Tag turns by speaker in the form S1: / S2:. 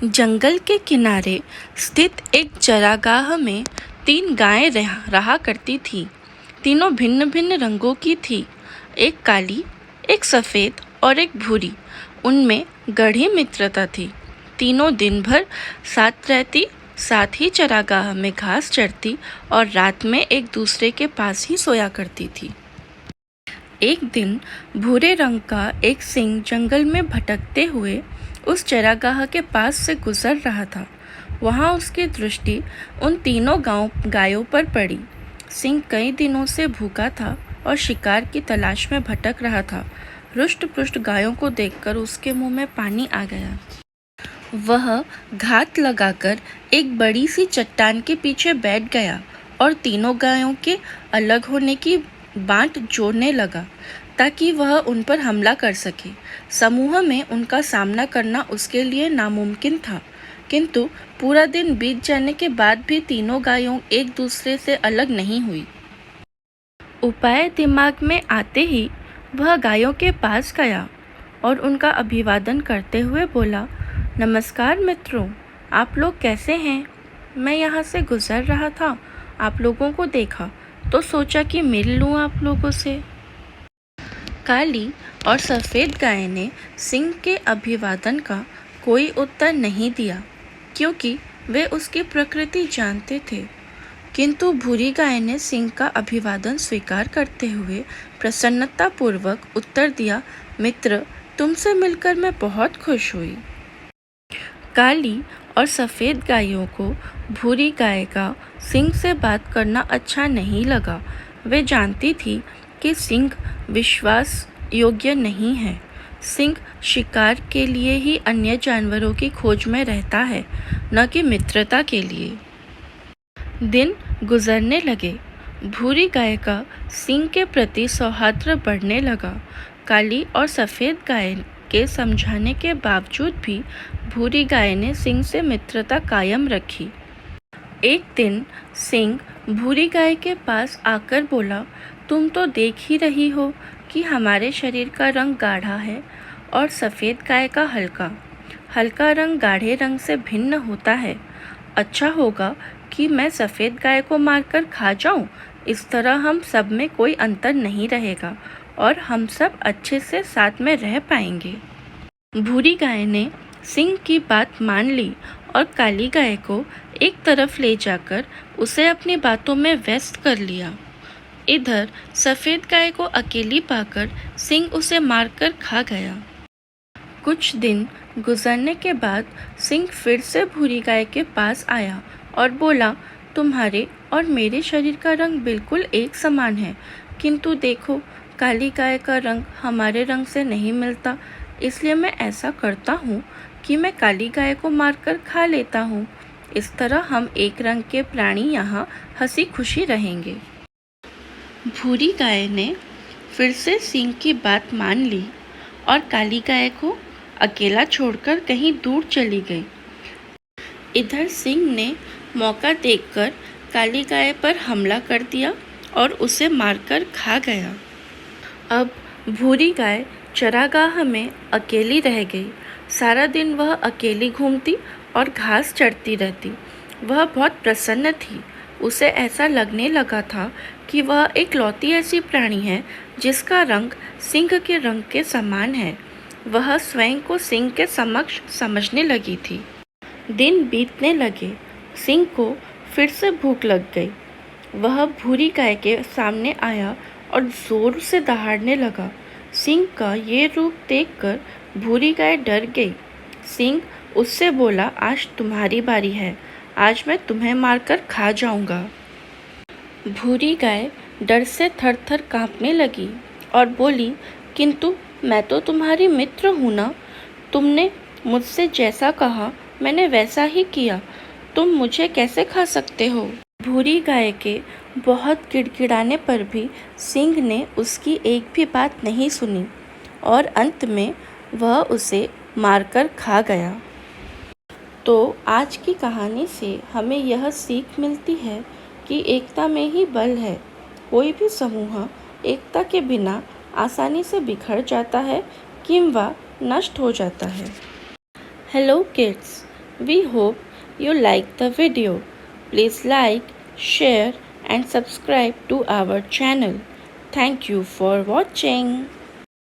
S1: जंगल के किनारे स्थित एक चरागाह में 3 गायें रहा करती थीं। तीनों भिन्न भिन्न रंगों की थी, एक काली, एक सफ़ेद और एक भूरी। उनमें गढ़ी मित्रता थी। तीनों दिन भर साथ रहती, साथ ही चरागाह में घास चरती और रात में एक दूसरे के पास ही सोया करती थी। एक दिन भूरे रंग का एक सिंह जंगल में भटकते हुए उस चरागाह के पास से गुजर रहा था। वहाँ उसकी दृष्टि उन तीनों गायों पर पड़ी। सिंह कई दिनों से भूखा था और शिकार की तलाश में भटक रहा था। रुष्ट पुष्ट गायों को देखकर उसके मुंह में पानी आ गया। वह घात लगाकर एक बड़ी सी चट्टान के पीछे बैठ गया और तीनों गायों के अलग होने की बांट जोड़ने लगा ताकि वह उन पर हमला कर सके। समूह में उनका सामना करना उसके लिए नामुमकिन था, किंतु पूरा दिन बीत जाने के बाद भी तीनों गायों एक दूसरे से अलग नहीं हुई। उपाय दिमाग में आते ही वह गायों के पास गया और उनका अभिवादन करते हुए बोला, नमस्कार मित्रों, आप लोग कैसे हैं? मैं यहाँ से गुजर रहा था, आप लोगों को देखा तो सोचा कि मिल लूँ आप लोगों से। काली और सफ़ेद गाय ने सिंह के अभिवादन का कोई उत्तर नहीं दिया, क्योंकि वे उसकी प्रकृति जानते थे। किंतु भूरी गाय ने सिंह का अभिवादन स्वीकार करते हुए प्रसन्नतापूर्वक उत्तर दिया, मित्र, तुमसे मिलकर मैं बहुत खुश हुई। काली और सफ़ेद गायों को भूरी गाय का सिंह से बात करना अच्छा नहीं लगा। वे जानती थी कि सिंह विश्वास योग्य नहीं है। सिंह शिकार के लिए ही अन्य जानवरों की खोज में रहता है, न कि मित्रता के लिए। दिन गुजरने लगे। भूरी गाय का सिंह के प्रति सौहार्द बढ़ने लगा। काली और सफ़ेद गाय के समझाने के बावजूद भी भूरी गाय ने सिंह से मित्रता कायम रखी। एक दिन सिंह भूरी गाय के पास आकर बोला, तुम तो देख ही रही हो कि हमारे शरीर का रंग गाढ़ा है और सफ़ेद गाय का हल्का। हल्का रंग गाढ़े रंग से भिन्न होता है। अच्छा होगा कि मैं सफ़ेद गाय को मारकर खा जाऊं। इस तरह हम सब में कोई अंतर नहीं रहेगा और हम सब अच्छे से साथ में रह पाएंगे। भूरी गाय ने सिंह की बात मान ली और काली गाय को एक तरफ ले जाकर उसे अपनी बातों में व्यस्त कर लिया। इधर सफ़ेद गाय को अकेली पाकर सिंह उसे मारकर खा गया। कुछ दिन गुजरने के बाद सिंह फिर से भूरी गाय के पास आया और बोला, तुम्हारे और मेरे शरीर का रंग बिल्कुल एक समान है, किंतु देखो, काली गाय का रंग हमारे रंग से नहीं मिलता, इसलिए मैं ऐसा करता हूँ कि मैं काली गाय को मारकर खा लेता हूँ। इस तरह हम एक रंग के प्राणी यहाँ हंसी खुशी रहेंगे। भूरी गाय ने फिर से सिंह की बात मान ली और काली गाय को अकेला छोड़कर कहीं दूर चली गई। इधर सिंह ने मौका देखकर काली गाय पर हमला कर दिया और उसे मारकर खा गया। अब भूरी गाय चरागाह में अकेली रह गई। सारा दिन वह अकेली घूमती और घास चरती रहती। वह बहुत प्रसन्न थी। उसे ऐसा लगने लगा था कि वह एक लौती ऐसी प्राणी है जिसका रंग सिंह के रंग के समान है। वह स्वयं को सिंह के समक्ष समझने लगी थी। दिन बीतने लगे। सिंह को फिर से भूख लग गई। वह भूरी गाय के सामने आया और जोर से दहाड़ने लगा। सिंह का ये रूप देखकर भूरी गाय डर गई। सिंह उससे बोला, आज तुम्हारी बारी है, आज मैं तुम्हें मारकर खा जाऊंगा। भूरी गाय डर से थर थर कांपने लगी और बोली, किंतु मैं तो तुम्हारी मित्र हूँ ना। तुमने मुझसे जैसा कहा मैंने वैसा ही किया, तुम मुझे कैसे खा सकते हो? भूरी गाय के बहुत गिड़गिड़ाने पर भी सिंह ने उसकी एक भी बात नहीं सुनी और अंत में वह उसे मारकर खा गया। तो आज की कहानी से हमें यह सीख मिलती है कि एकता में ही बल है। कोई भी समूह एकता के बिना आसानी से बिखर जाता है किंवा नष्ट हो जाता है। Hello kids, We hope you like the video. Please like, share and subscribe to our channel. Thank you for watching.